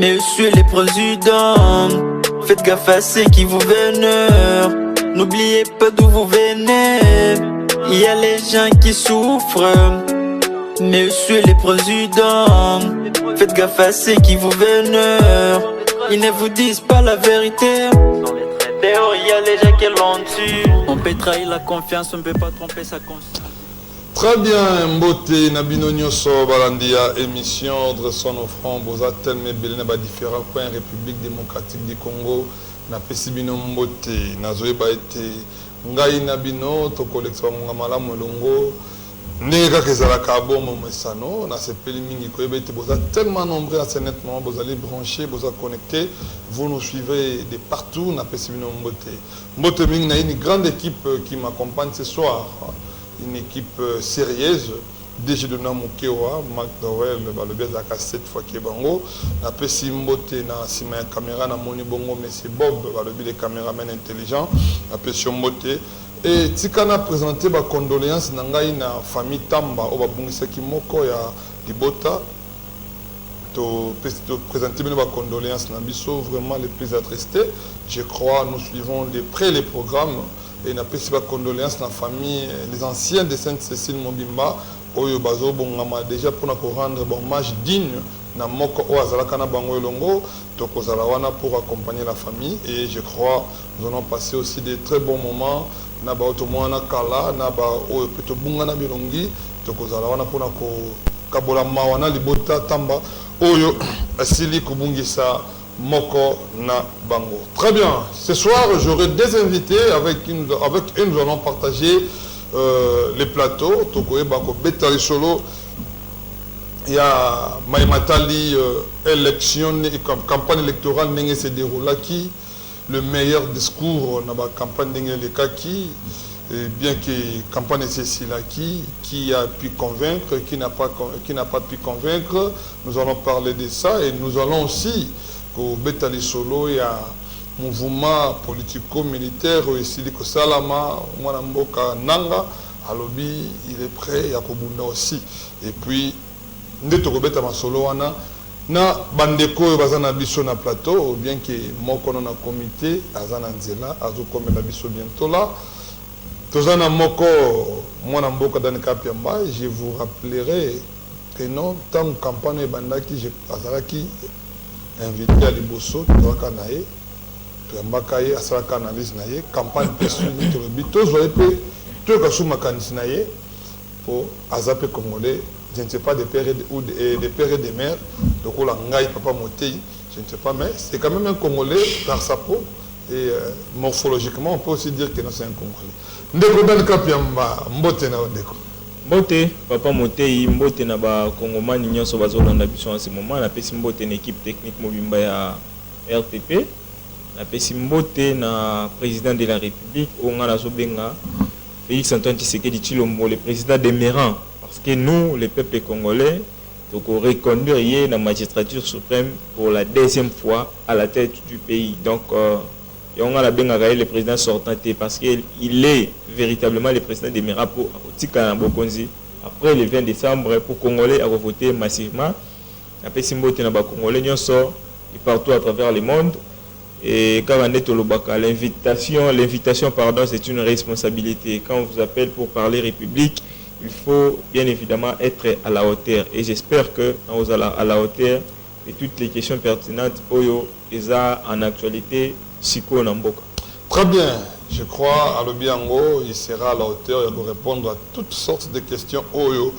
Messieurs les présidents, faites gaffe à ceux qui vous vénèrent. N'oubliez pas d'où vous venez. Il y a les gens qui souffrent. Messieurs les présidents, faites gaffe à ceux qui vous vénèrent. Ils ne vous disent pas la vérité. Dehors, il y a les gens qui l'ont tué. On peut trahir la confiance, on ne peut pas tromper sa conscience. Très bien, Mbote, Nabino Nyoso, Balandia, émission, dressons nos francs, Boza, Telme, Belena, différents coins, République démocratique du Congo, na Pesibino Mbote, Nazoe Baete, Ngai Nabino, to collection Ngamala Molongo, Nega Kezalaka Bomo Mesano, na sepeli mingi koyebete, Boza, tellement nombreux à ce nettement, vous allez brancher, vous allez connecter, vous nous suivez de partout, na Pesibino Mbote. Mbote Ming, na une grande équipe qui m'accompagne ce soir. Une équipe sérieuse, DG de Namukewa, Marc Dorel, le bien à 7 fois qui est bango, na pesi mbote na sima caméra na moni bongo mais c'est Bob, le bien des caméramans intelligents, na pesi mbote et tikana présenté ba condoléances na ngai na famille Tamba o ba bungisa kimoko ya Libota to présenter ba condoléances na biso vraiment les plus attristés. Je crois nous suivons de près les programmes. Et n'a pas de condoléances dans la famille, les anciens de Sainte-Cécile Mobimba, Oyo Bazo Bongama, déjà pour nous rendre hommage digne, na moko o azalakana bango elongo, tokozalawana pour accompagner la famille. Et je crois nous allons passer aussi des très bons moments, na ba otomwana kala, na ba o peto bunga na bilongi, tokozalawana pour na ko kabola mawana libota tamba, Oyo asili kubungisa Moko na Bango. Très bien. Ce soir, j'aurai des invités avec une nous allons partager les plateaux. Tokoe Bako Betari Solo. Il y a Maïmatali, élection et campagne électorale n'est se déroule qui le meilleur discours dans la campagne n'est qui bien que campagne c'est là qui a pu convaincre, qui n'a pas pu convaincre. Nous allons parler de ça et nous allons aussi au Betali Solo, il y a un mouvement politico-militaire ici, le Salama, Mwanamboka Nanga, Alobi, il est prêt, il y a Kobunda aussi. Et puis, Ndeto Betama Solo, na bandeko bazana biso na plateau, bien que moko na comité, azana nzela, azo comme la biso bientôt là. Tozana moko, Mwanamboka Danika Piamba, je vous rappellerai que non, tant campagne bandaki, azalaki invité à Liboso, Tuakanae, Tuambakaye, Asaka analyse naye, campagne personnelle, tous voyez peu, tout le sous mécanisme pour Azapé Congolais, je ne sais pas des pères ou des pères et des mères, donc on a Papa Motei, je ne sais pas, mais c'est quand même un Congolais par sa peau et morphologiquement on peut aussi dire que c'est un Congolais. Ndeko Dan Kapiamba, Mbote na Ndeko. Mbote, Papa Motei, Mbote na ba Congomani nyonso bazolanda biso en ce moment, na pesi Mbote na équipe technique mobimba ya RTP, na pesi Mbote na président de la République, onga na zobenga Félix Antoine Tshisekedi Tshilombo, le président des Mérans, parce que nous, le peuple congolais, donc on reconduit la magistrature suprême pour la deuxième fois à la tête du pays. Donc on a la benga le président sortant parce qu'il est véritablement le président des Mérans pour après le 20 décembre pour Congolais à voter massivement. Après Simbote na ba Congolais nous sort et partout à travers le monde. Et quand on est au Lobaka, l'invitation pardon, c'est une responsabilité. Quand on vous appelle pour parler République, il faut bien évidemment être à la hauteur. Et j'espère que vous allez à la hauteur de toutes les questions pertinentes Oyo Eza en actualité Siko Namboka. Très bien, je crois à l'Obiango, il sera à la hauteur, il va répondre à toutes sortes de questions Oyo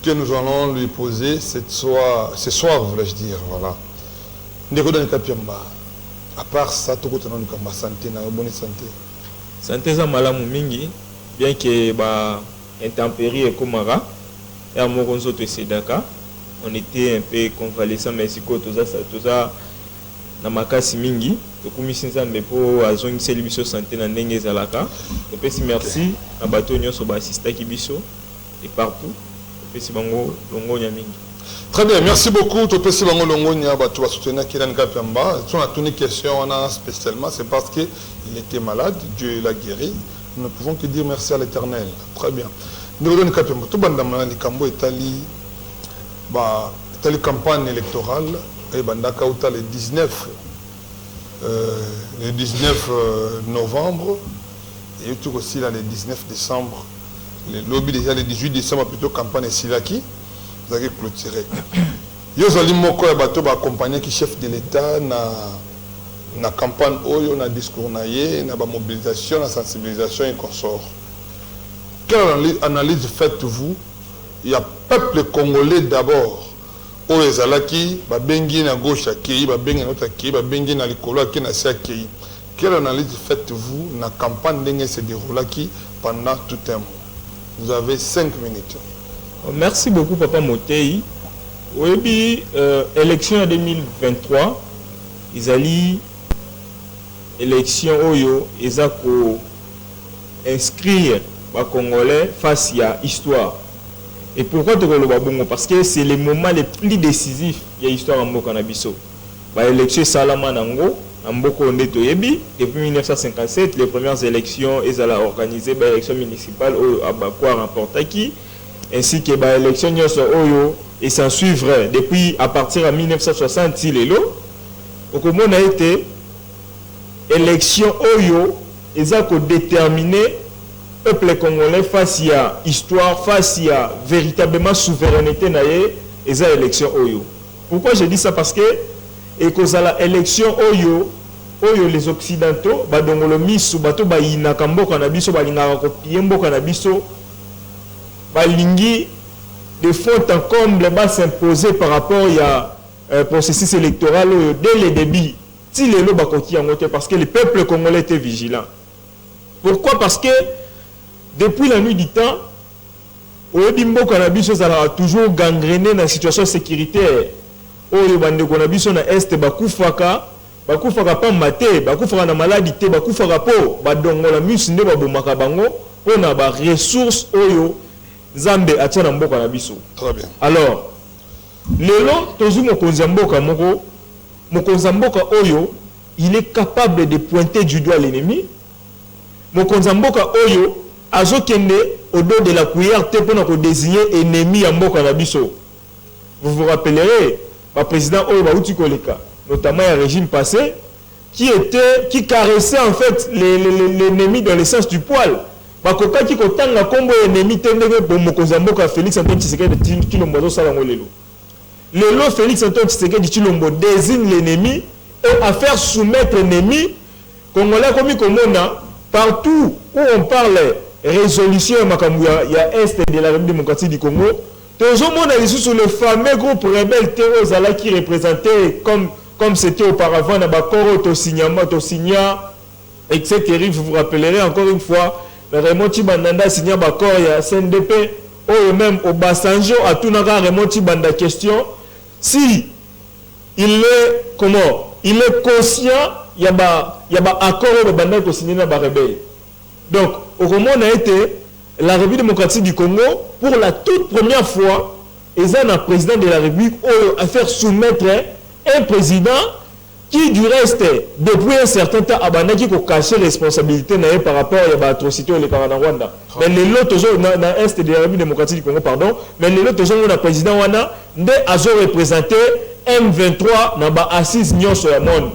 que nous allons lui poser ce soir, voulais-je dire, voilà. Ndeko Dan Kapiamba, à part ça, tout le monde a santé, na bonne santé. Santé za malamu mingi, bien que ba intempéries et komara, et à Moronzo to Sedaka, on était un peu convalescent, mais si toza na makasi mingi, to kumisinza mbepo azongisa biso santé na ndenge ezalaka. To pesi merci na bato nyonso ba assista ki biso et partout. To pesi bango longo nya mingi. Très bien, merci beaucoup. Tu peux soutenir Longonia, tu vas soutenir Kiran Kapiamba. Si on a une question, on a spécialement, c'est parce qu'il était malade, Dieu l'a guéri. Nous ne pouvons que dire merci à l'Éternel. Très bien. Nous avons Kapiamba. Tout le monde a Cambo Italie, campagne électorale. et bandaka uta le 19 novembre et tout aussi là le 19 décembre le lobby déjà le 18 décembre plutôt campagne Silaki vous avez clôturé yozali moko ya bato ba accompagner qui chef de l'état na campagne oyo na discours na ye na ba mobilisation na sensibilisation et consort. Quelle analyse faites-vous? Il y a peuple congolais d'abord oyo ezalaki ba bengi na gauche akei ba bengi na autre akei ba bengi na likolo akei na sia akei. Quelle analyse faites-vous na campagne ndenge se déroulaki pendant tout un mois? Vous avez 5 minutes. Merci beaucoup Papa Motei. Oui, élection en 2023, ils allaient élection oyo, ils ont inscrire les Congolais face à l'histoire. Et pourquoi tu le bongo? Parce que c'est le moment le plus décisif de l'histoire en Mokanabiso. L'élection Salama Nango, en Mboko Ndetoyebi, depuis 1957, les premières élections, ils allaient organiser l'élection municipale à Bakwa Remportaki, ainsi que l'élection Oyo, et s'en suivrait depuis à partir de 1960, il au comment a été élection Oyo, ils ont déterminé le peuple congolais face à histoire, face à véritablement souveraineté naie, ils ont élection Oyo. Pourquoi je dis ça? Parce que et que la élection Oyo les occidentaux badongolo misu bato ba inaka mboka na biso balingaka kopier mboka na biso balingi de fond en comble va s'imposer par rapport à processus électoral dès le début. Si les lois parce que le peuple congolais était vigilant. Pourquoi? Parce que depuis la nuit du temps, Oyebimbo Kanabiso a toujours gangréné dans la situation sécuritaire. Oyebande Konabiso na Est bakufaka pas maté, bakufaka na maladie, bakufaka po badongola musinde babomaka bango pona ba ressources oyo Zambé atena mboka na biso. Très bien. Alors, lelo tozu mokonzi mboka moko, mokonzi mboka oyo, il est capable de pointer du doigt l'ennemi. Mokonzi mboka oyo azokende au dos de la cuillère te pona ko désigner ennemi ya mboka na biso. Vous vous rappellerez, le président oyo Bauti Koleka, notamment le régime passé, qui caressait en fait l'ennemi dans le sens du poil. Bakoka ki kotanga kombo ennemi tendenge pour mokonzamboka Félix Antoine Tshisekedi Tshilombo salango lelo. Lelo Félix Antoine Tshisekedi Tshilombo désigne l'ennemi et à faire soumettre l'ennemi congolais comme komona partout où on parle résolution makambu ya est de la République démocratique du Congo. Toujours mon avis sur le fameux groupe rebelle Terozala qui représentait comme c'était auparavant na bakoro Tosinyama Tosigna etc. Vous vous rappellerez encore une fois Raymond Chibanda signé bakor ya CNDP ou même au Bassanjo à tout naga Raymond Chibanda question si il est comment il est conscient il y a ba accord au banda ko signé na ba rebelle. Donc au moment on a été la République démocratique du Congo pour la toute première fois ils ont un président de la République à faire soumettre un président qui du reste, depuis un certain temps, a qui caché responsabilité par rapport à l'atrocité au Rwanda. Mais les autres, dans l'Est de la République démocratique du Congo, pardon, mais les autres, le président Wana, a représenté M23 dans l'assise Nyon sur le monde.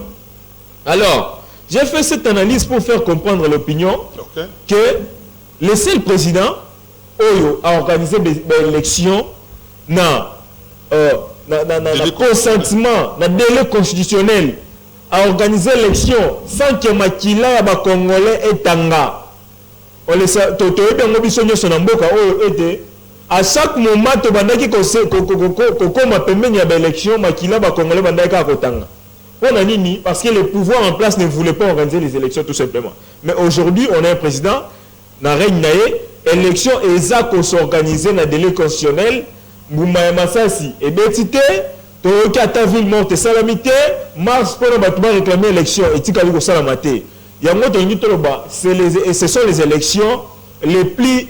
Alors, j'ai fait cette analyse pour faire comprendre l'opinion que le seul président Oyo a organisé des élections dans le consentement, dans le délai constitutionnel, a organisé l'élection sans que Makila ya ba Congolais et Tanga. On les a totoyé bien mobilisation sur Namboka était à chaque moment to bandaki ko ma pembeni ya ba élection Makila ba Congolais bandaki ka kotanga. On a nini parce que le pouvoir en place ne voulait pas organiser les élections tout simplement. Mais aujourd'hui, on a un président na règne naé élection ezako s'organiser na délai constitutionnel Boumaya Massasi et Betité Toyoki ata ville morte salamité mars pour le réclamer l'élection et tikali ko salamate yango to ngi toloba ce sont les élections les plus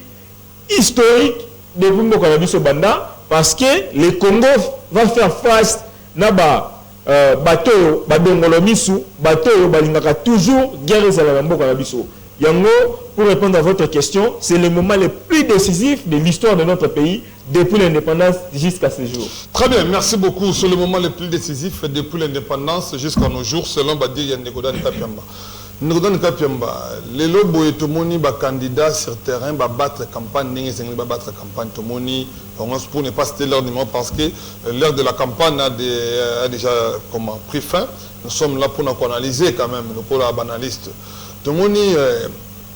historiques de Mboka na biso banda parce que le Congo va faire face na bateau badongolo misu bateau balingaka toujours guerre za la Mboka na biso Yango, pour répondre à votre question, c'est le moment le plus décisif de l'histoire de notre pays depuis l'indépendance jusqu'à ce jour. Très bien, merci beaucoup. C'est le moment le plus décisif depuis l'indépendance jusqu'à nos jours, selon Badir Yandegodan Kapiamba. Ndodan Kapiamba, les lobos et Tomoni, candidat sur terrain, battre campagne, battre campagne, Tomoni, pour ne pas citer leur numéro parce que l'heure de la campagne a déjà pris fin. Nous sommes là pour nous analyser quand même, nous pour la banaliste. Tomoni,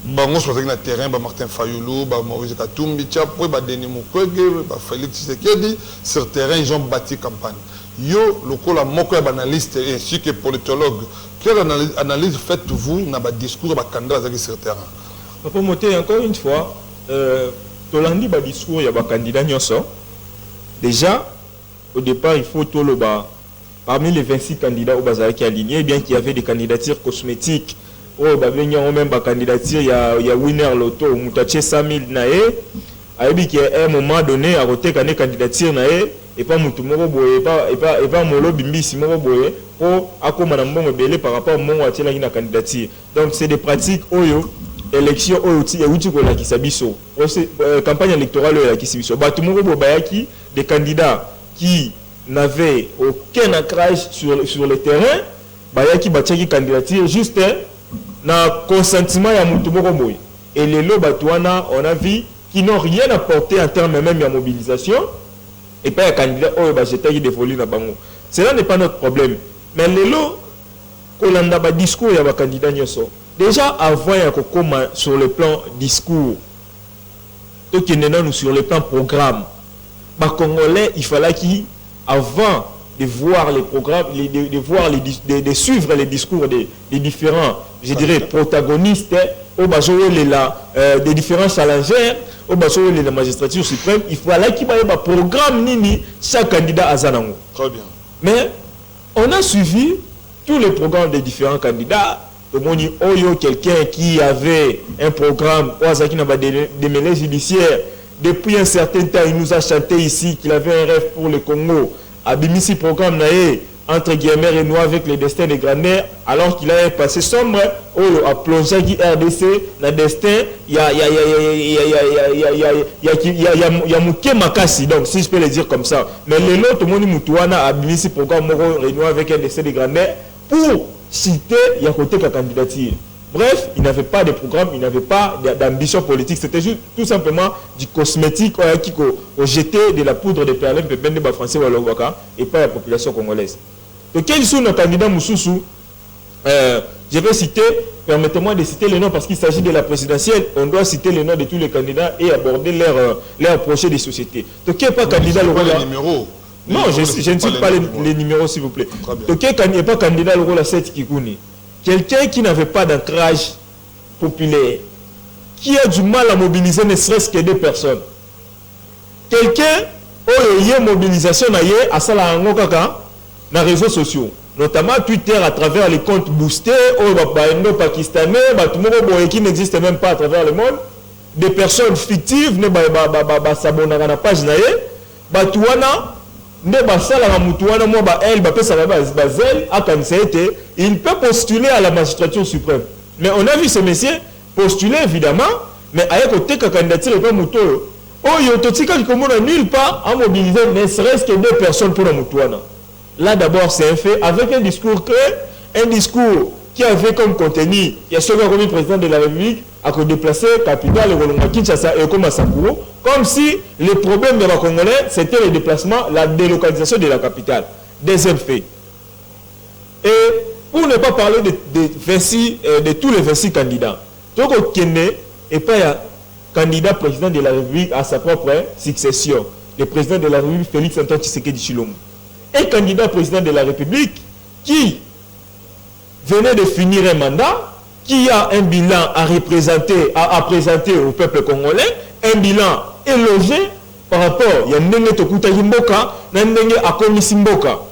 bango sur le terrain, Martin Fayoulou, Maurice Katumbi, Tchapoui, Denis Mukwege, Félix Tshisekedi, sur le terrain, ils ont bâti campagne. Yo, le coup la moko banaliste ainsi que politologue, quelle analyse faites-vous dans le discours de candidat sur le terrain? Papa Moté, encore une fois, Tolandi ba discours, il y a des candidats nyonso. Déjà, au départ, il faut tout le bas. Parmi les 26 candidats au Bazar qui alignés, bien qu'il y avait des candidatures cosmétiques, oh, bah, il y a même des candidatures, il y a Winner Loto, Moutaché 100 000 nae, ayebi qui à un moment donné, à côté d'une candidature nae, et pas Moutoumoro Boye, et pas Molo Bimbi Simoro Boye, ou à comme Madame Belé par rapport au moment où il y a une candidature. Donc, c'est des pratiques, oyo, élection, oyo, et où tu connais qui s'abisso, campagne électorale, qui s'abisso. Batumoro Bobayaki, des candidats qui n'avaient aucun ancrage sur le terrain, Bayaki Bachaki candidature, juste na consentement ya Moutoumoro Boye. Et les lots Batouana, on a vu, qui n'ont rien apporté en termes même de mobilisation. Et pas un candidat qui dévolue na bango. Cela n'est pas notre problème. Mais les lots, quand on a un discours, il y a un candidat. Déjà, avant, il y a sur le plan discours, sur le plan programme, les Congolais, il fallait qu'avant de voir les programmes, de suivre les discours des différents, je dirais, protagonistes, des différents challengers, de la magistrature suprême, il fallait qu'il y ait un programme nini chaque candidat à Zanango. Très bien. Mais on a suivi tous les programmes des différents candidats. Quelqu'un qui avait un programme, des mêlées judiciaires, depuis un certain temps, il nous a chanté ici qu'il avait un rêve pour le Congo. Abimisi programme naé entre guillemets Renoir avec les destins des grands-mères, alors qu'il avait passé sombre, a plongé RDC dans destin, il y a Mouké Makassi, donc si je peux le dire comme ça. Mais les autres, tout le monde Moutouana a mis ce programme Renoir avec un destin des grands-mères pour citer Yakote la candidature. Bref, il n'avait pas de programme, il n'avait pas d'ambition politique, c'était juste tout simplement du cosmétique qui a jeté de la poudre de perlin de français et pas la population congolaise. Donc, quels sont nos candidats Moussoussou? Je vais citer, permettez-moi de citer les noms parce qu'il s'agit de la présidentielle. On doit citer les noms de tous les candidats et aborder leur projet de société. Donc, qui n'est pas candidat le rôle là? Non, je ne cite pas les numéros, s'il vous plaît. Donc, qui n'est pas candidat le rôle à 7 Kikouni? Quelqu'un qui n'avait pas d'ancrage populaire, qui a du mal à mobiliser ne serait-ce que 2 personnes. Quelqu'un qui a une mobilisation à ça dans les réseaux sociaux, notamment Twitter à travers les comptes boostés, pakistanais, qui n'existent même pas à travers le monde, des personnes fictives, s'abonner à la page, il peut postuler à la magistrature suprême. Mais on a vu ces messieurs postuler évidemment, mais avec côté que candidature et pas mouton. Oh, il y a nulle part à mobiliser, ne serait-ce que 2 personnes pour la moutouana. Là d'abord c'est un fait, avec un discours qui avait comme contenu, il y a ce comme président de la République à déplacer capitale Kinshasa et comme Sakuro, comme si le problème de la Congolais c'était le déplacement, la délocalisation de la capitale. Deuxième fait. Et pour ne pas parler de tous les 26 candidats, donc au Kenya, et pas un candidat président de la République à sa propre succession, le président de la République Félix Antoine Tshisekedi Tshilombo. Un candidat président de la République qui venait de finir un mandat, qui a un bilan à présenter au peuple congolais, un bilan élogé par rapport à Yandenge Tokuta Mboka, Nandenge Akomisi Mboka.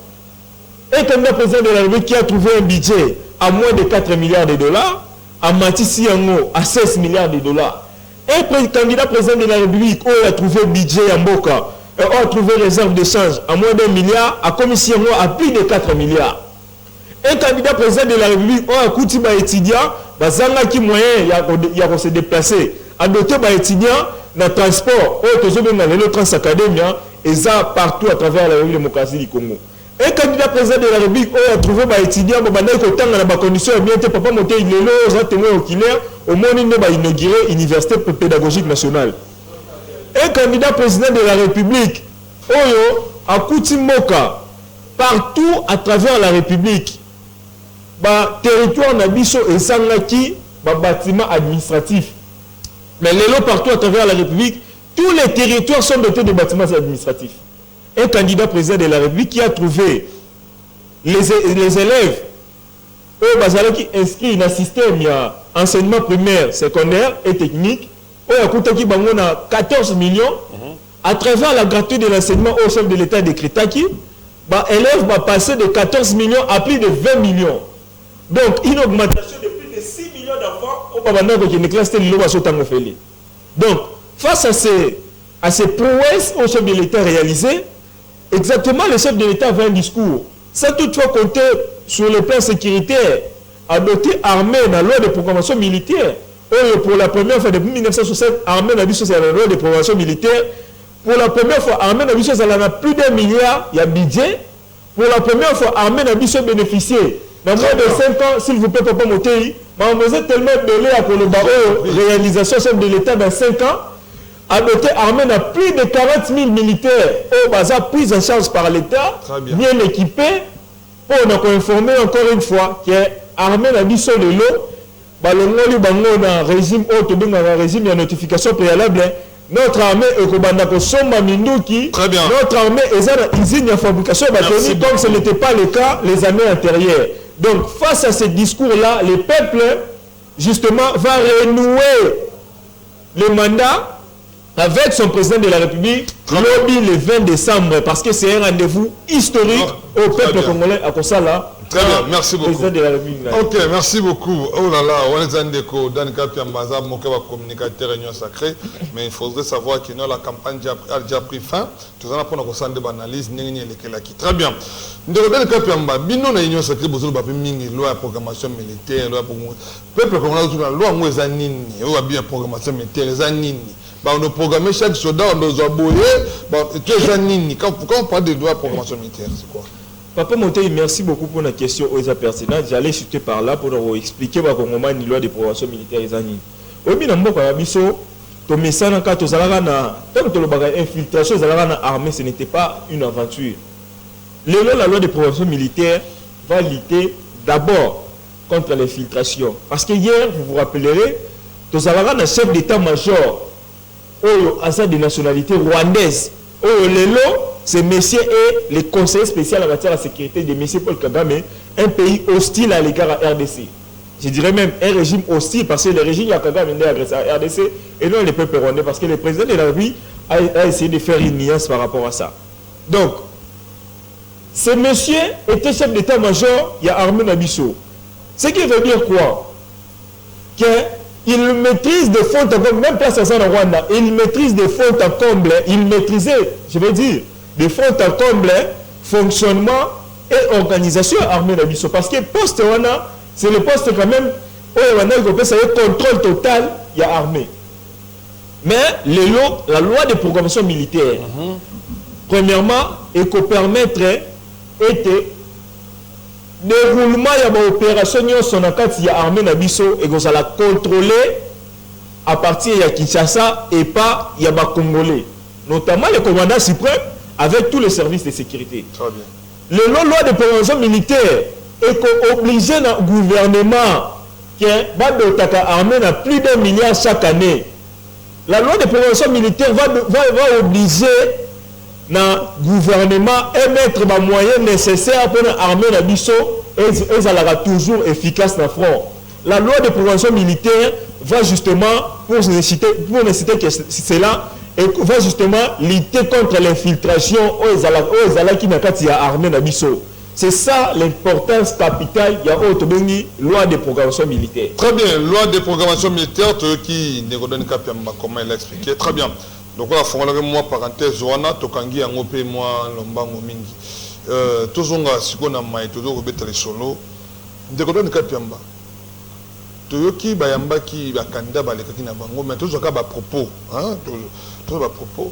Un candidat président de la République qui a trouvé un budget à moins de 4 milliards de dollars, à Matisi Yango à 16 milliards de dollars. Un candidat président de la République qui a trouvé un budget à Mboka, a trouvé réserve d'échange à moins d'1 milliard, à commission à plus de 4 milliards. Un candidat président de la République a coûté étudiant bazanga qui moyen ya se déplacer adopter ba étudiants dans transport le Transacadémia et ça partout à travers la République démocratique du Congo. Un candidat président de la République a trouvé des étudiants qui ont des conditions bien. Papa monté il est témoin oculaire au monde il a inauguré l'université pédagogique nationale. Un candidat président de la République a coûté moka partout à travers la République. Territoire nabiso et sangaki bâtiment administratif. Mais les lots partout à travers la République, tous les territoires sont dotés de bâtiments administratifs. Un candidat président de la République qui a trouvé les élèves qui inscrits dans le système enseignement primaire, secondaire et technique, a coûté 14 millions à travers la gratuité de l'enseignement au chef de l'État décrété qui élèves va passer de 14 millions à plus de 20 millions. Donc une augmentation de plus de 6 millions d'enfants au Babanda qui est classe de l'eau. Donc face à ces prouesses au chef de l'État réalisées, exactement le chef de l'État avait un discours. Sans toutefois compter sur le plan sécuritaire, adopté armée dans la loi de programmation militaire. Pour la première fois depuis 1960, armée dans la loi de programmation militaire. Pour la première fois, armée dans a plus d'1 milliard, il y a budget. Pour la première fois, armée dans bénéficié. Dans moins de 5 ans, s'il vous plaît, Papa Motei, vous êtes tellement belé à la réalisation chef de l'État dans 5 ans. Adopté armée dans plus de 40 000 militaires au bazar pris en charge par l'État, bien équipés, pour nous informer encore une fois que l'armée n'a dit sur le lot, dans régime haute, dans le régime de notification préalable, notre armée est très bien. Notre armée est une usine de fabrication de batterie, comme ce n'était pas le cas les années antérieures. Donc, face à ce discours-là, le peuple, justement, va renouer le mandat avec son président de la République, lobby le 20 décembre, parce que c'est un rendez-vous historique au peuple congolais à Kosala. Très bien, merci beaucoup. Président de la République. Ok, merci beaucoup. Oh là là, on est en déco, dans le cas de Mbaza, mon communicateur réunion sacrée, mais il faudrait savoir que la campagne a déjà pris fin. Tout ça, on a fait des analyses, très bien. Dans le cas de Mbaza, bino na réunion sacrée, vous avez une loi de programmation militaire, loi pour le peuple congolais, loi de Zanini, loi de programmation militaire, Zanini. On a programmé chaque soldat, on nous a bouillé. Pourquoi on parle de loi de programmation militaire, c'est quoi? Papa Montey, merci beaucoup pour la question aux pertinente. J'allais chuter par là pour vous expliquer comment une loi de programmation militaire est annie. Au milieu de message quand tu as infiltration dans l'armée, ce n'était pas une aventure. La loi de programmation militaire va lutter d'abord contre l'infiltration. Parce que hier, vous vous rappellerez, tu as un chef d'état-major à des nationalités rwandaises. C'est messieurs et les conseillers spéciaux en matière de sécurité de M. Paul Kagame, un pays hostile à l'égard à RDC. Je dirais même un régime hostile parce que le régime de Kagame est agressé à RDC et non les peuples rwandais parce que le président de la République a essayé de faire une nuance par rapport à ça. Donc, ce monsieur était chef d'état-major, il y a Armé Nabiso. Ce qui veut dire quoi? Il maîtrise de fond en comble, même place à Rwanda, il maîtrise de fond en comble, il maîtrisait, je veux dire, de fond en comble, fonctionnement et organisation armée d'Abisso. Parce que poste Rwanda, c'est le poste quand même où Rwanda c'est un contrôle total, il y a armée. Mais la loi de programmation militaire, premièrement, et qu'on permettrait était déroulement il y a une opération il y a armée Nabiso et qu'on va la contrôler à partir de Kinshasa et pas il y a des Congolais, notamment le commandant suprême avec tous les services de sécurité. Très bien. Le loi de prévention militaire est obligé le gouvernement qui va armée à plus d'1 milliard chaque année. La loi de prévention militaire va obliger le gouvernement à mettre les moyens nécessaires pour l'armée de Bisso et elle sera toujours efficace dans le front. La loi de prévention militaire va justement, pour nécessiter que cela, et va justement lutter contre l'infiltration aux Alaki Nakati à armée de Bisso. C'est ça l'importance capitale de la loi de programmation militaire. Très bien, loi de programmation militaire qui comment il a expliqué. Très bien. Donc voilà, il moi parenthèse, Joana, Tokangi, Angope, moi, Lombango Mingi. Tozonga, Sikona Mai, Tozo, Robeta, les Solo. Ndégodon Kapiamba. toyoki bayambaki bakanda balekaki na bango mais tozwaka bapropos tozwa bapropos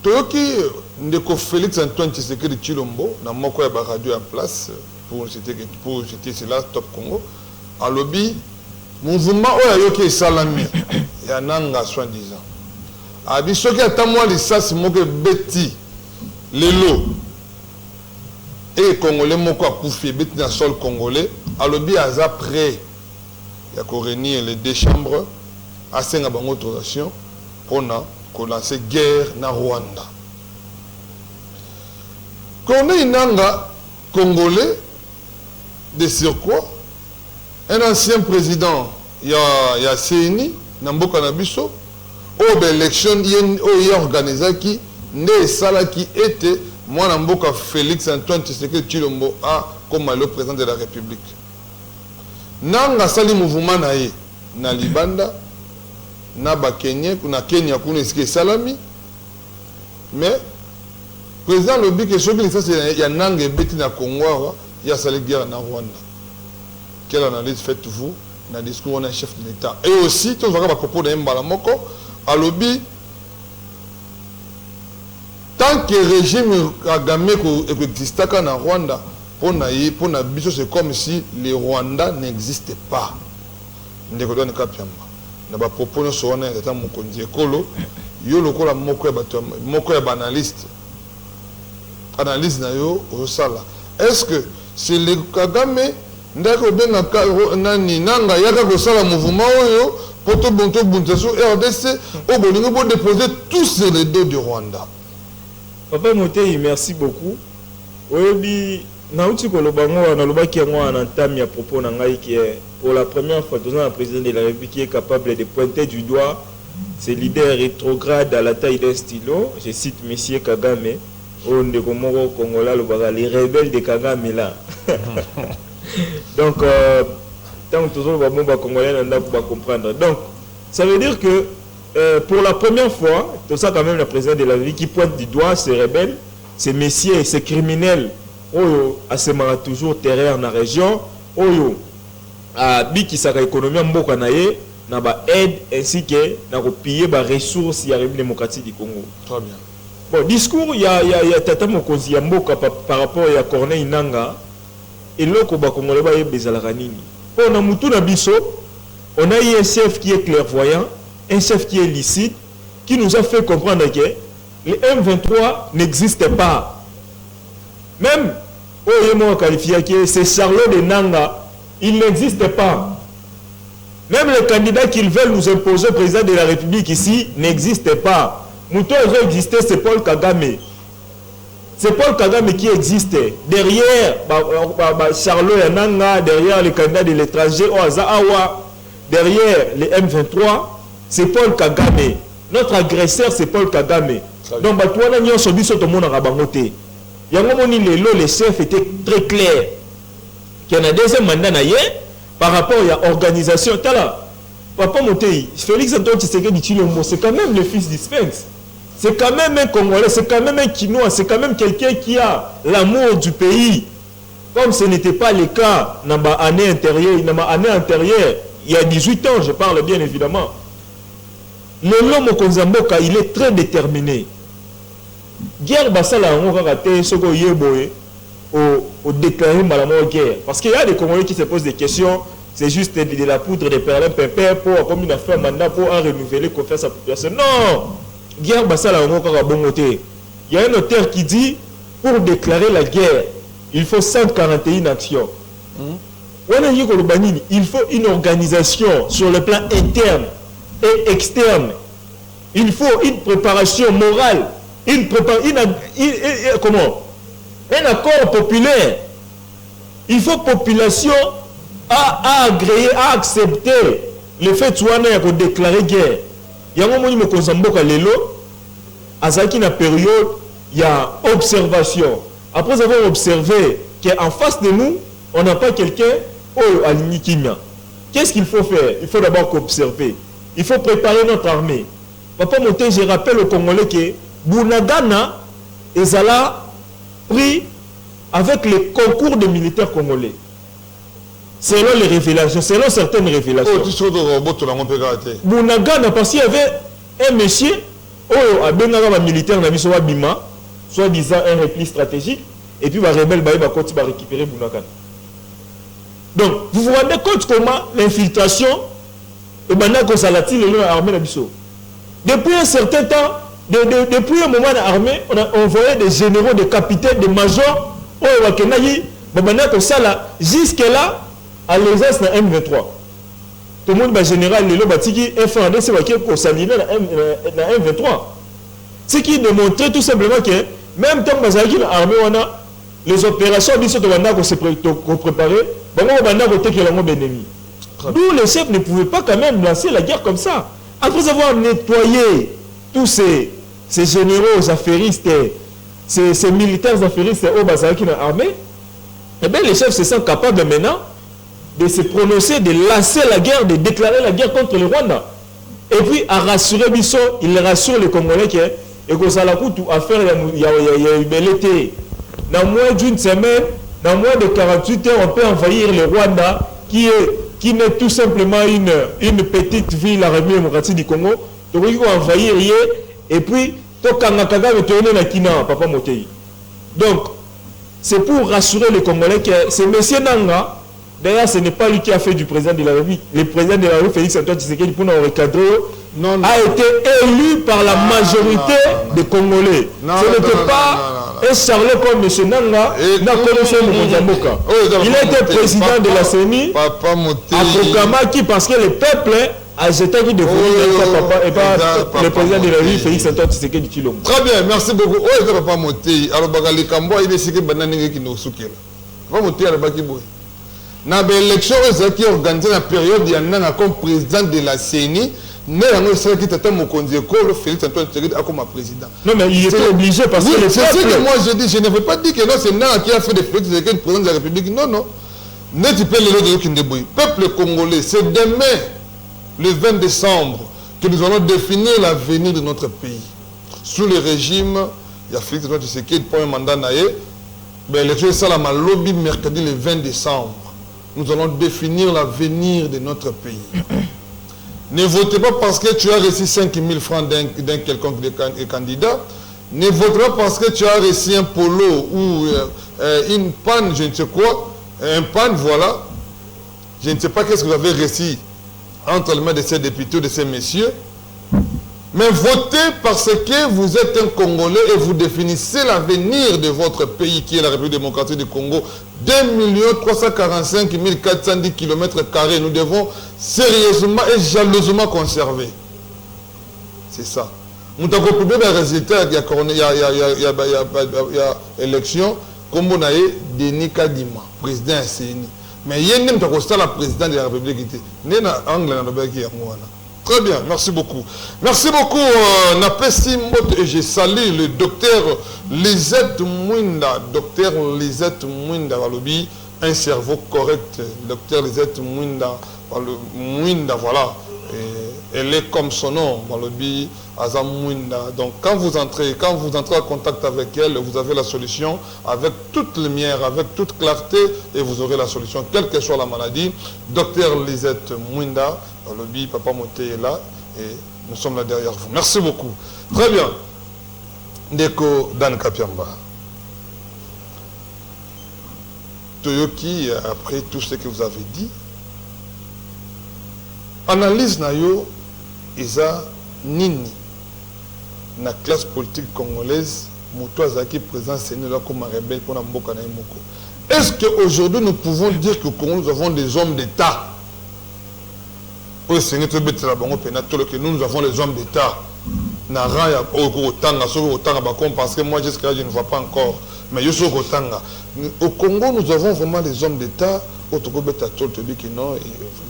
toyoki ndeko Félix Antoine Tshisekedi Tshilombo na moko ya baradio en place pour citer cela Top Congo alobi mouvement oyo ayoki esalami ya nanga soi-disant abi soki ata mwa lisasi moko ebeti lelo et congolais moko akufi ebeti na sol congolais alobi aza prêt ya koréunir les deux chambres asenga bango autorisation mpona kolancer guerre na Rwanda. Corneille Nanga, congolais de surcroît, un ancien président il y a CENI Namboka Nabiso au élection il organisé qui ne sala qui était moi Namboka Félix Antoine Tshisekedi Tshilombo a comme le président de la République. Nanga sali mouvement nae na Libanda na ba Kenya kuna Kenya kuna iske salami mais président lobi que ce qui c'est ya nanga beti na Congo ya sali guerre na Rwanda. Quelle analyse faites-vous dans le discours d'un chef de l'État? Et aussi tout va propos de Mbala Moko à lobby tant que le régime Kagame existe en Rwanda pour na biso c'est comme si le Rwanda n'existait pas. Ndeko na kapiamba na ba propos no so na tata mokonzi ekolo yo lokola moko ya banaliste analyse na yo osala. Est-ce que c'est le Kagame ndako benga nani nanga yaka kosala mouvement oyo poto bonto buntaso RDC au bolingo pour déposer tous sur les dos du Rwanda? Papa Motei, merci beaucoup. Oyebi nauti kolobango na lobaki yango na ntami à propos na ngai qui est pour la première fois dans un président de la République qui est capable de pointer du doigt ces leaders rétrogrades à la taille d'un stylo. Je cite Monsieur Kagame, on de Komoro Congola les rebelles de Kagame là. Donc tant que toujours va congolais on comprendre. Donc ça veut dire que pour la première fois, tout ça quand même le président de la République qui pointe du doigt ces rebelles, ces messieurs, ces criminels, oyo asemara toujours terrain dans la région, oyo a biki sa économie mboka naye na ba aide ainsi que na ko piller ba ressources ya République démocratique du Congo. Très bien. Bon, discours il y a tata mokonzi ya mboka par rapport à Corneille Nanga et l'oko ba congolais ba yebezala nini. On a mutu na biso, on a un chef qui est clairvoyant, un chef qui est licite, qui nous a fait comprendre que les M23 n'existent pas. Même, qualifié que c'est Charlot de Nanga, il n'existe pas. Même les candidats qu'ils veulent nous imposer au président de la République ici n'existent pas. Mouton existait, c'est Paul Kagame. C'est Paul Kagame qui existait. Derrière Charlot et Nanga, derrière les candidats de l'étranger, derrière les M23, c'est Paul Kagame. Notre agresseur, c'est Paul Kagame. Donc, les chefs étaient très clairs. Il y a un deuxième mandat par rapport à l'organisation. Papa Motei, Félix Antoine Tshisekedi Tshilombo, c'est quand même le fils d'Spence. C'est quand même un Congolais, c'est quand même un Kinois, c'est quand même quelqu'un qui a l'amour du pays. Comme ce n'était pas le cas dans l'année antérieure, il y a 18 ans, je parle bien évidemment. L'homme Konzamboka, il est très déterminé. Guerre basala on va rater ce qu'on y est au déclarer malamment guerre. Parce qu'il y a des Congolais qui se posent des questions, c'est juste de la poudre de perlimpinpin pour comme une affaire mandat pour renouveler confiance à la population. Non! Guerre basala on va bon côté. Il y a un auteur qui dit pour déclarer la guerre, il faut 141 actions. Il faut une organisation sur le plan interne et externe. Il faut une préparation morale, comment? Un accord populaire. Il faut population à agréer, à accepter le fait de déclarer guerre. Il y a un moment où à période, il y a observation. Après avoir observé qu'en face de nous, on n'a pas quelqu'un à l'Inikimia. Qu'est-ce qu'il faut faire? Il faut d'abord observer. Il faut préparer notre armée. Papa Moté, je rappelle aux Congolais que Bounagana est là pris avec les concours des militaires congolais. selon les révélations, selon certaines révélations. Oh, tu sais, Bounagana, parce qu'il y avait un monsieur, oh, a Benanga, militaire, n'a mis sur Bima, soi-disant un repli stratégique, et puis les rebelles va continuer à récupérer Bounagana. Donc, vous vous rendez compte comment l'infiltration, et maintenant qu'on s'alatine l'armée d'Abisso. Depuis un certain temps, depuis un moment dans l'armée, on a envoyé des généraux, des capitaines, des majors, oh, Wakenayi, maintenant qu'on s'ala, jusque-là, à l'aisance dans M23. Tout le monde va général, les Lobatiki, FAD, c'est qu'on s'aligne dans M23. Ce qui démontrait tout simplement que, même tant que l'armée, on a les opérations qu'on s'est préparé, d'où les chefs ne pouvaient pas quand même lancer la guerre comme ça. Après avoir nettoyé tous ces généraux affairistes, ces militaires affairistes au Bazaki dans l'armée, eh bien les chefs se sentent capables maintenant de se prononcer, de lancer la guerre, de déclarer la guerre contre le Rwanda. Et puis à rassurer Bissot, il rassure les Congolais que que ça la coûte à faire, il y a eu bel été. Dans moins d'une semaine, dans moins de 48 heures, on peut envahir le Rwanda, qui n'est tout simplement une petite ville, la République démocratique du Congo. Donc il faut envahir, et puis, Papa Motei. Donc, c'est pour rassurer les Congolais que c'est M. Nanga, d'ailleurs, ce n'est pas lui qui a fait du président de la République. Le président de la République, Félix Antoine Tshisekedi, pour nous recadrer, a été élu par la majorité des Congolais. Ce n'était pas un charlet comme M. Nanga, il était président de la CENI, à Kokama, qui, parce que le peuple a jeté qui devenait papa et pas le président de la République, Félix Antoine Tshisekedi Tshilombo. Très bien, merci beaucoup. Oh, Papa Motei, alors Bagali Kambo, il est sûr que Banani qui nous soutient. Papa Motei, alors Bakiboy. Dans l'élection qui est organisée dans la période, il y en a comme président de la CENI, mais il y a qui t'attend mon conducteur, Félix Antoine Tshisekedi, comme président. Non, mais il était obligé parce que c'est ce que moi je dis. Je ne veux pas dire que non, c'est Nanga qui a fait de Félix Tshisekedi président de la République. Non, non. Ne pas le qui ne débrouille. Peuple congolais, c'est demain, le 20 décembre, que nous allons définir l'avenir de notre pays. Sous le régime, il y a Félix Antoine Tshisekedi pour un mandat naïe. Mais l'élection est ça, la lobby mercredi le 20 décembre. Nous allons définir l'avenir de notre pays. Ne votez pas parce que tu as reçu 5 000 francs d'un quelconque candidat. Ne votez pas parce que tu as reçu un polo ou une panne, je ne sais quoi. Un panne, voilà. Je ne sais pas qu'est-ce que vous avez reçu entre les mains de ces députés ou de ces messieurs. Mais votez parce que vous êtes un Congolais et vous définissez l'avenir de votre pays qui est la République démocratique du Congo. 2 345 410 km². Nous devons sérieusement et jalousement conserver. C'est ça. Nous avons publié les résultats. Il y a élection. Comme on a eu Denis Kadima, président de CENI. Mais il y a un président de la République. Très bien, merci beaucoup. Merci beaucoup, Napesi Mbote, et je salue le docteur Lisette Mwinda. Docteur Lisette Mwinda, Walobi, un cerveau correct. Docteur Lisette Mwinda, voilà. Et elle est comme son nom, Walobi, Azam Mwinda. Donc quand vous entrez en contact avec elle, vous avez la solution avec toute lumière, avec toute clarté, et vous aurez la solution, quelle que soit la maladie. Docteur Lisette Mwinda, le lobby, Papa Motei est là et nous sommes là derrière vous. Merci beaucoup. Très bien. Ndeko Dan Kapiamba. Toyoki, après tout ce que vous avez dit, analyse nayo isa nini na classe politique congolaise moto azaki présent CENI là comme rebelle pour na mboka na moko. Est-ce qu'aujourd'hui nous pouvons dire que au Congo nous avons des hommes d'État? Nous avons les hommes d'État. Parce que moi jusqu'à là je ne vois pas encore. Mais au Congo nous avons vraiment des hommes d'État.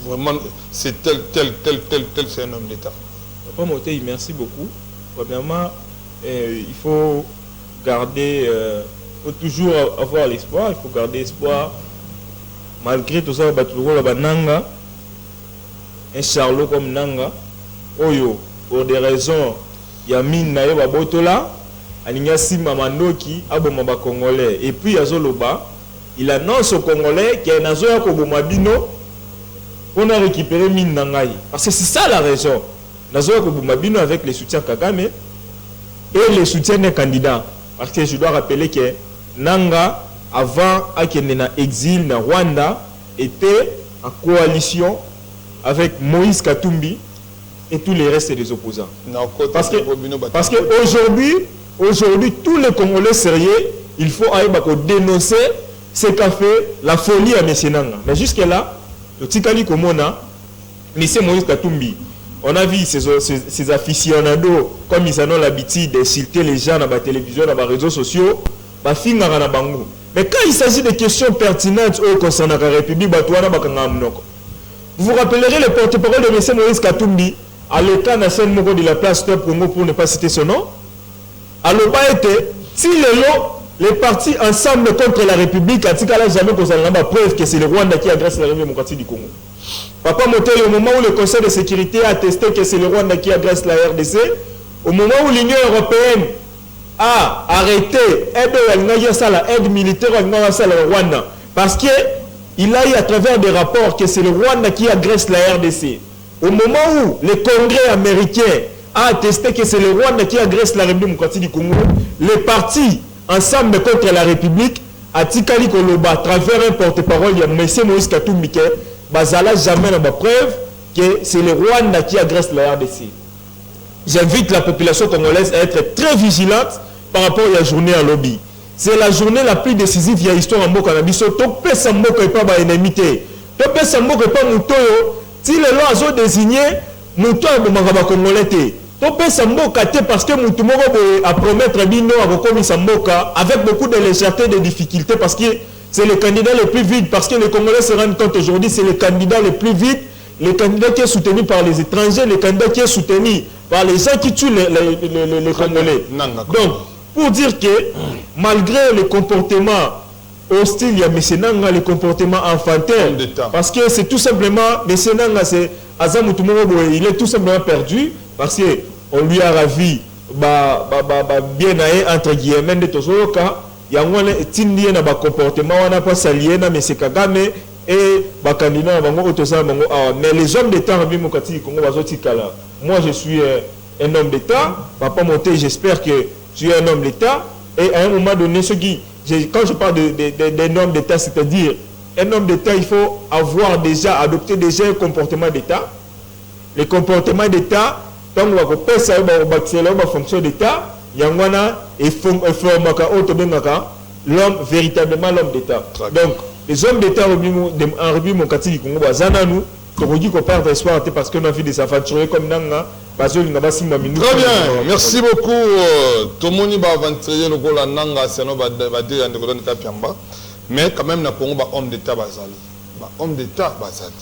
Vraiment c'est tel, c'est un homme d'État. Papa Motei, merci beaucoup. Premièrement, il faut garder, faut toujours avoir l'espoir. Il faut garder espoir. Malgré tout ça, un charlot comme Nanga, Oyo, pour des raisons, Yamin Nayo Babotola, Aninga Sima Mandoki, Abomaba Congolais, et puis Azoloba, il annonce aux Congolais qu'il y a un Nazoya Kobomabino pour récupérer mine Nangaï. Parce que c'est ça la raison. Nazoya Kobomabino avec les soutiens Kagame et les soutiens des candidats. Parce que je dois rappeler que Nanga, avant qu'il ait exil dans Rwanda, était en coalition avec Moïse Katumbi et tous les restes des opposants. Parce qu'aujourd'hui, tous les Congolais sérieux, il faut dénoncer ce qu'a fait la folie à M. Nanga. Mais jusque-là, le Tikali Komona, M. Moïse Katumbi, on a vu ces aficionados, comme ils en ont l'habitude d'insulter les gens dans la télévision, dans les réseaux sociaux, mais quand il s'agit de questions pertinentes concernant la République, vous vous rappellerez le porte-parole de M. Moïse Katumbi à l'état national de la place Top Congo, pour ne pas citer son nom. Alors, si les partis ensemble contre la République, à Tikala jamais qu'on a preuve que c'est le Rwanda qui agresse la République démocratique du Congo. Papa Motel, au moment où le Conseil de sécurité a attesté que c'est le Rwanda qui agresse la RDC, au moment où l'Union européenne a arrêté l'aide militaire au Rwanda, parce qu'il a eu à travers des rapports que c'est le Rwanda qui agresse la RDC. Au moment où le Congrès américain a attesté que c'est le Rwanda qui agresse la République démocratique du Congo, les partis ensemble contre la République, à Tikali Koloba, à travers un porte-parole, il y a M. Moïse Katumbi, Bazala jamais n'a pas preuve que c'est le Rwanda qui agresse la RDC. J'invite la population congolaise à être très vigilante par rapport à la journée à lobby. C'est la journée la plus décisive de l'histoire en Mboka Nabiso. Topé Samboka et pas ma ennemité. Topé Samboka et pas Moutoyo. Si les lois ont désigné, Moutoyo est un Congolais. Topé Samboka parce que Moutoyo a promettre Bino à Rokomi Samboka avec beaucoup de légèreté et de difficultés parce que c'est le candidat le plus vite. Parce que les Congolais se rendent compte aujourd'hui, c'est le candidat le plus vite. Le candidat qui est soutenu par les étrangers, le candidat qui est soutenu par les gens qui tuent les Congolais. Donc, pour dire que malgré le comportement hostile, il y a M. Nanga, le comportement enfantin, parce que c'est tout simplement, M. Nanga, il est tout simplement perdu, parce qu'on lui a ravi bien entre guillemets de Tozoka, il y a un comportement, on n'a pas salié, M. Kagame, et mais les hommes d'État, moi je suis un homme d'État, Papa Monté, j'espère que tu es un homme d'État, et à un moment donné, quand je parle d'un homme d'État, c'est-à-dire un homme d'État, il faut adopter déjà un comportement d'État. Le comportement d'État, quand on va passer à la fonction d'État, il y a l'homme, véritablement l'homme d'État. Donc, les hommes d'État en République démocratique du Congo, parce qu'on a vu des aventuriers comme Nanga. Très bien, merci beaucoup. Tomoni va aventurer le goal en Nanga, mais quand même, nous avons homme d'État basali. Homme d'État basali.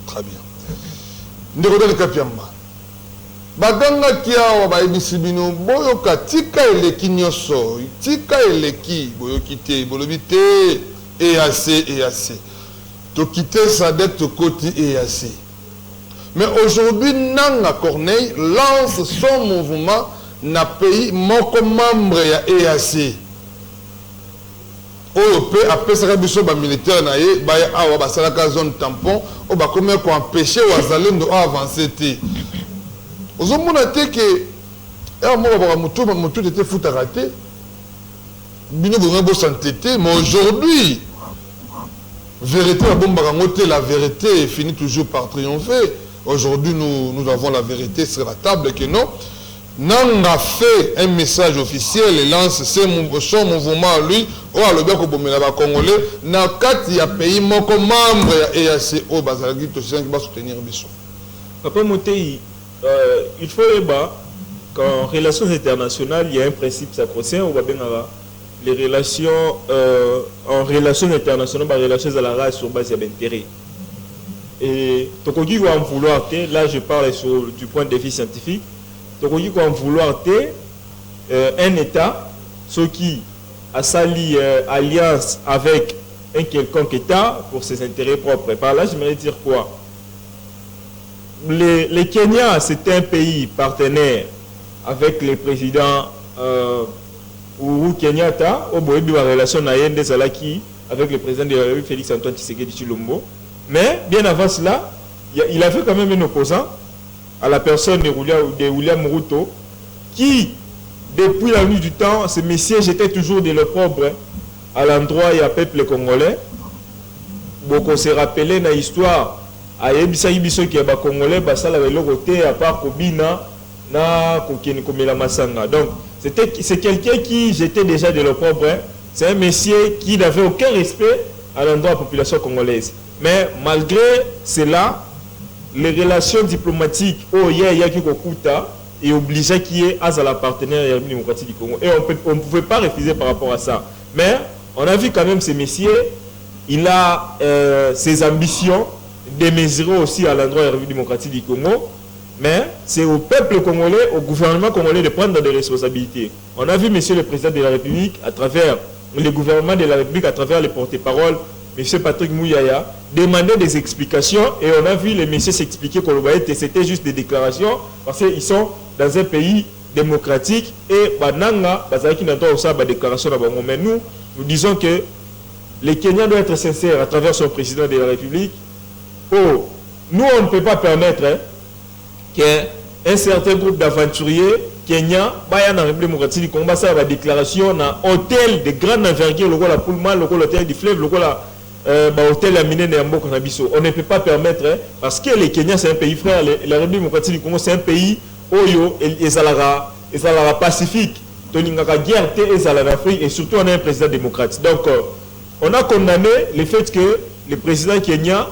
Très bien. Ndekotani Kapiamba. Baganga kia wa ibisibino boyoka tika eleki nyoso, tika eleki boyokite bolobite EAC. To quitter sa dette côté EAC. Mais aujourd'hui, Nanga Corneille lance son mouvement dans le pays membre de l'EAC. Après ça, les militaires ont une zone tampon, ils ont empêché les Azalendo d'avancer. Vous avez dit que était foutu à rater. Mais aujourd'hui, la vérité finit toujours par triompher. Aujourd'hui, nous avons la vérité sur la table que non. Nanga fait un message officiel et lance son mouvement à lui. Congolais, dans le pays membre et assez haut, qui va soutenir Bissou. Papa Motei, il faut qu'en relations internationales, il y a un principe sacro-saint où les relations en relations internationales, les relations à la race sur base d'intérêt. Et Tokogi va en vouloir, là je parle du point de vue scientifique, Tokogi va en vouloir un État, ce qui a sali alliance avec un quelconque État pour ses intérêts propres. Et par là, j'aimerais dire quoi? Le Kenya, c'est un pays partenaire avec le président Uhuru Kenyatta, au bout de la relation Nayende Zalaki, avec le président de la République, Félix Antoine Tshisekedi Tshilombo. Mais bien avant cela, il avait quand même un opposant à la personne de William Ruto, qui, depuis la nuit du temps, ce messieurs jetaient toujours de l'opprobre à l'endroit et au peuple congolais. Beaucoup se rappelaient dans l'histoire, à Yebisa Ibiso qui est congolais, Basala Velo côté, à part Kobina, na Komela Masanga. Donc, c'est quelqu'un qui jetait déjà de l'opprobre. C'est un messieur qui n'avait aucun respect à l'endroit de la population congolaise. Mais malgré cela, les relations diplomatiques au Yaki Kokuta est obligé qu'il y ait à la partenaire de la République démocratique du Congo. Et on ne pouvait pas refuser par rapport à ça. Mais on a vu quand même ce messieurs, il a ses ambitions démesurées aussi à l'endroit de la République démocratique du Congo. Mais c'est au peuple congolais, au gouvernement congolais de prendre des responsabilités. On a vu monsieur le président de la République à travers le gouvernement de la République, à travers les porte-paroles, M. Patrick Mouyaya, demander des explications et on a vu les messieurs s'expliquer que c'était juste des déclarations parce qu'ils sont dans un pays démocratique et Bananga, Bazaki n'a pas aussi des déclarations. Mais nous disons que les Kenyans doivent être sincères à travers son président de la République. Oh, nous, on ne peut pas permettre qu'un certain groupe d'aventuriers Kenyans, dans la République démocratique du Congo, ça va déclaration dans hôtel de grande envergure, le la Pullman, le hôtel du fleuve, le hôtel à Mine Néambo Kanabiso. On ne peut pas permettre, parce que les Kenyans, c'est un pays frère, la République démocratique du Congo, c'est un pays Oyo et Zalara pacifique. Toningaka guerre et l'Afrique, et surtout on a un président démocrate. Donc, on a condamné le fait que le président Kenya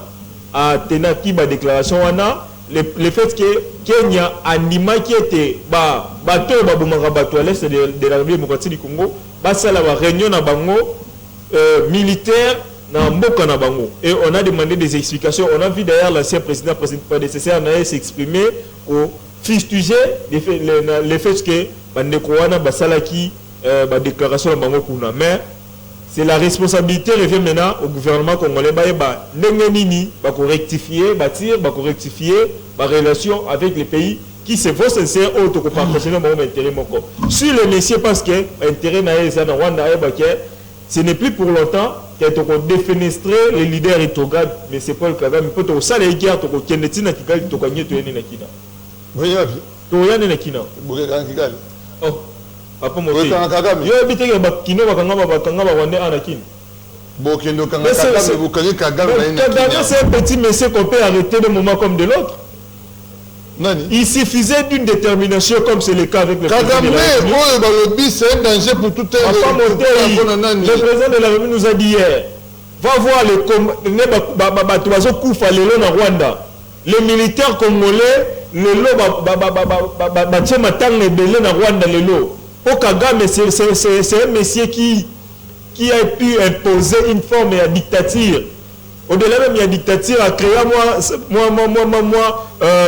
a tenu ma déclaration, le fait que Kenya anima qui était bateau à l'est de la République démocratique du Congo, ça la réunion na bango militaire na mboka na bango. Et on a demandé des explications. On a vu d'ailleurs l'ancien président prédécesseur s'exprimer au fustiger le fait que Bandekouana Basalaki déclaration na bango kuna. Mais c'est la responsabilité revient maintenant au gouvernement congolais. Nini va rectifier, bâtir, va rectifier la relation avec les pays qui se vont sincères autres que partager mon intérêt. Si le messieurs pense que l'intérêt na Rwanda ce n'est plus pour longtemps qu'on défenestrer les leaders rétrogrades, mais c'est pas le cas. Mais peut-être ça les guerres to Kenetina Kigali to gagner to yene na Kina. Oui, to yene na Kina. Kigali. Oh. Papa Moté. Yo habite que Kino bakanga ba Rwanda ana Kina. Bokendo kanga Kagame bokanye Kagame na Kina. Kagame c'est un petit monsieur qu'on peut arrêter d'un moment comme de l'autre. Il suffisait d'une détermination comme c'est le cas avec le président de la République. C'est un danger pour tout un le président de la République nous a dit hier, va voir les Rwanda. Les militaires congolais, c'est un monsieur qui a pu imposer une forme de dictature. Au-delà même de la dictature, a créé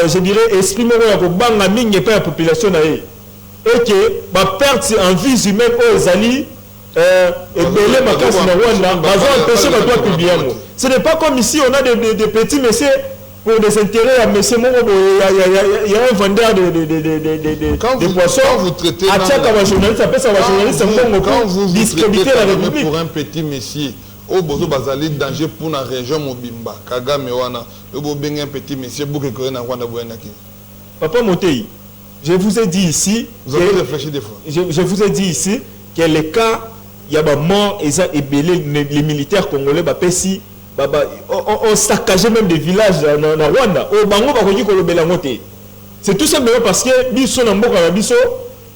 je dirais, exprimer la population. Et que la perte en vie humaine aux alliés, ce n'est pas comme ici, on a des petits messieurs pour des intérêts à messieurs. Il y a un vendeur de poissons. Quand vous discréditez la République pour un petit messieur, au bozo bazali danger pour la région mobimba Kagame wana le bobeng un petit monsieur bouke ko na Rwanda boyanaki. Papa Motei, je vous ai dit ici, vous avez réfléchi des fois. Je vous ai dit ici que les cas il y a mort et ça ébélé les militaires congolais pesi on saccagé même des villages dans Rwanda au bango ba koki ko lobela ngote. C'est tout simplement parce que biso na mboka na biso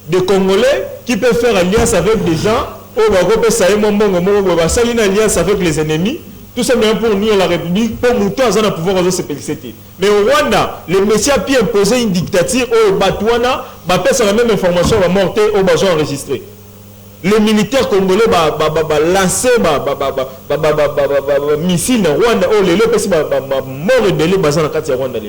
des Congolais qui peuvent faire alliance avec des gens une alliance avec les ennemis, tout simplement pour unir la République, pour monter à pouvoir se féliciter. Mais au Rwanda, le messieurs a pu imposer une dictature au Batouana, sur la même information, va monter au besoin enregistré. Les militaires congolais lancé missiles dans Rwanda, les mort rebellé dans la Rwanda.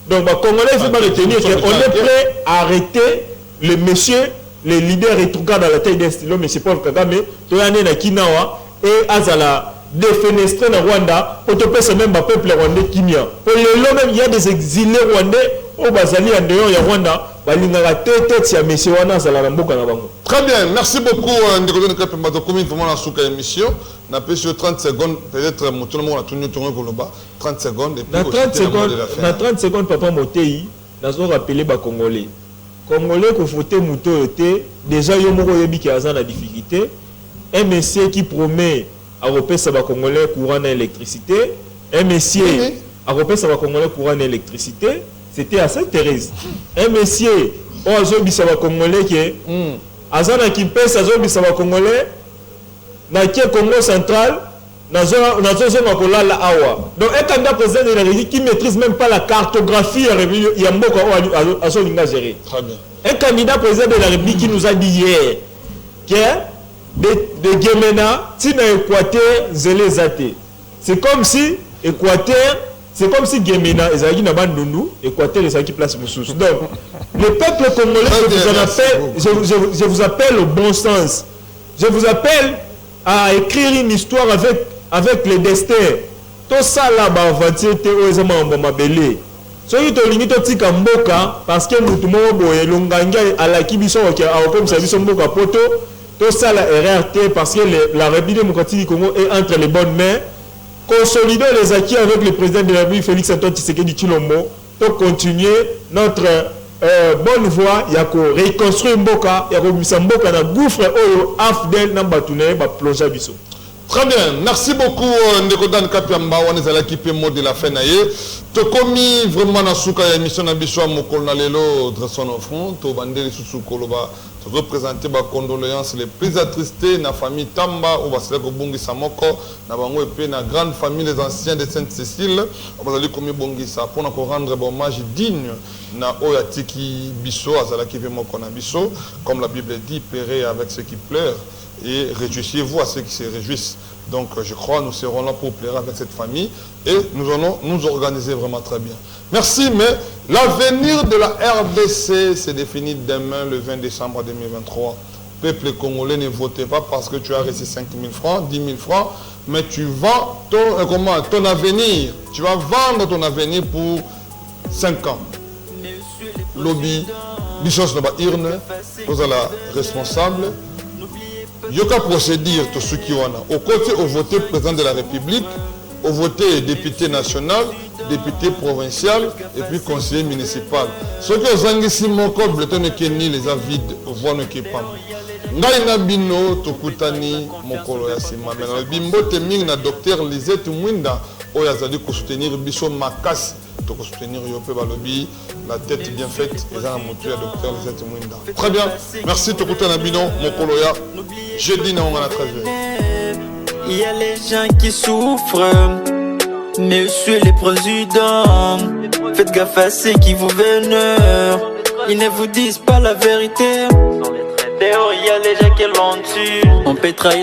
Donc, les Congolais, il faut retenir qu'on est prêt à arrêter les messieurs. Les leaders rétrogrades dans la taille d'un stylo, M. Paul Kagame, Toyane na Kinawa, et Azala, défenestré dans Rwanda, pour te passer même le peuple rwandais Kimia. Pour le long même, il y a des exilés rwandais, au Bazali, en dehors, il y a Rwanda, balingaka tête ya monsieur wana zala na mboka na bango. Très bien, merci beaucoup Ndeko Kapemba to komi vraiment na suka émission na pesi 30 secondes peut-être moto mo na tunu tongo koloba 30 secondes et puis na 30 secondes papa Motei nazo rappeler ba congolais ko voter moto té déjà yo moko yebi ki aza na difficulté un monsieur qui promet à repasser ba congolais courant na électricité un monsieur à repasser ba congolais courant na électricité c'était à Sainte-Thérèse un monsieur ozo bisaba congolais qui azana qui pèse azo bisaba congolais na qui Congo central nazo makolala awa donc un candidat président de la République qui maîtrise même pas la cartographie ya mboka azo linga gérer. Très bien. Un candidat président de la République qui nous a dit hier que de Gemena tina Équateur zélé zate c'est comme si Équateur c'est comme si Gemena ezaki na bandundu Équateur ezaki place mususu. Donc le peuple congolais je vous appelle au bon sens. Je vous appelle à écrire une histoire avec le destin. Tout ça là ba aventure te ozama mboma belé. Soki to lingi to tika mboka parce que mutu mo boye longanga alaki biso ki a comme ça biso mboka poto. Tout ça la RRT parce que la République démocratique du Congo est entre les bonnes mains. Consolider les acquis avec le président de la République Félix Antoine Tshisekedi Tshilombo pour continuer notre bonne voie ya ko reconstruire mboka ya ko bisa mboka na gouffre oyo afdel na batune ba plonger biso. Très bien, merci beaucoup Ndeko Dan Kapiamba on est à l'équipe mot de la fin naie. To komi vraiment na suka ya émission na biso mokolo na lelo dressons au front to bandeli susu koloba to représenter ba condoléances les plus attristés na famille Tamba ou basela ko bongisa moko na bango et na grande famille les anciens de Sainte-Cécile on va aller komi bongisa pour na ko rendre hommage digne na oyatiki biso azala ki moko na biso comme la Bible dit pleurez avec ceux qui pleurent et réjouissez-vous à ceux qui se réjouissent. Donc je crois nous serons là pour pleurer avec cette famille et nous allons nous organiser vraiment très bien. Merci, mais l'avenir de la RDC s'est défini demain le 20 décembre 2023. Peuple congolais, ne votez pas parce que tu as reçu 5 000 francs, 10 000 francs, mais tu vends ton avenir. Tu vas vendre ton avenir pour 5 ans. Lobby, Bissos Naba Irne, vous êtes la responsable. Yoka procédure tout ce qui est au côté au voté président de la République, au voté député national, député provincial et puis conseiller municipal. Ce que vous avez ici, mon corps, ni les avides, voix ne qui pas. Ngaina bino tokutani mokolo ya sima mais bimbo teming na docteur Lisette Mwinda oyazali ko soutenir biso makasi to ko soutenir yope balobi la tête bien faite et za motu ya docteur Lisette Mwinda. Très bien, merci tokutana bino mokolo ya jeudi na on a 13h. Il y a les gens qui souffrent. Monsieur le Président, faites gaffe à ceux qui vous vénèrent. Ils ne vous disent pas la vérité. Dehors, il y a les gens qui l'ont tué. On peut trahir